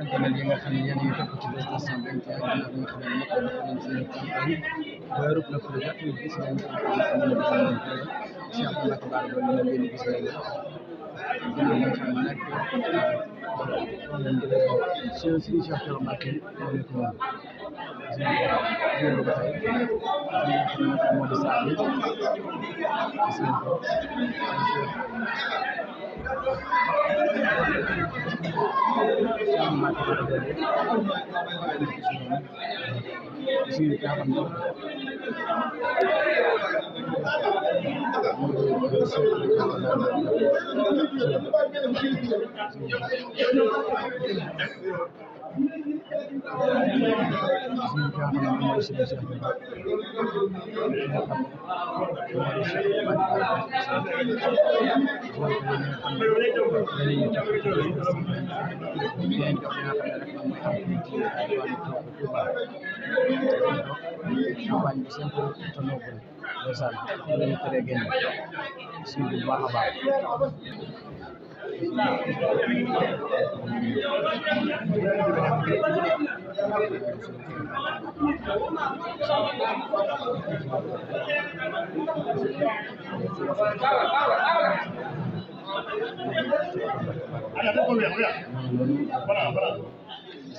internet yi nga xam ne yéen a ngi topp ci Buzz 221 ginnaaw bi nga xam ne nag def nañ seen campagne weeru le projet ñu gis nañ ko xam ne Cheikh Mbacke Bara Dolly ñu leen gis nañ ginnaaw bi nga xam ne nag ñu ngi lay bokk Serigne Cheikh Thioro Mbacke moo nekk noonu gis nañ ko jigéen bu ko tey li nga xam ne nag moo di saa bi gis nañ ko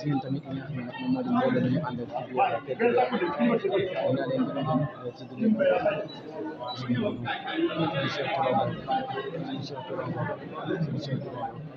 Seen tamit ñi nga xam ne nag moom moo di mbooloo ñu àndal ci biir kër gi naa leen gën a dem ci digg Cheikh Thioro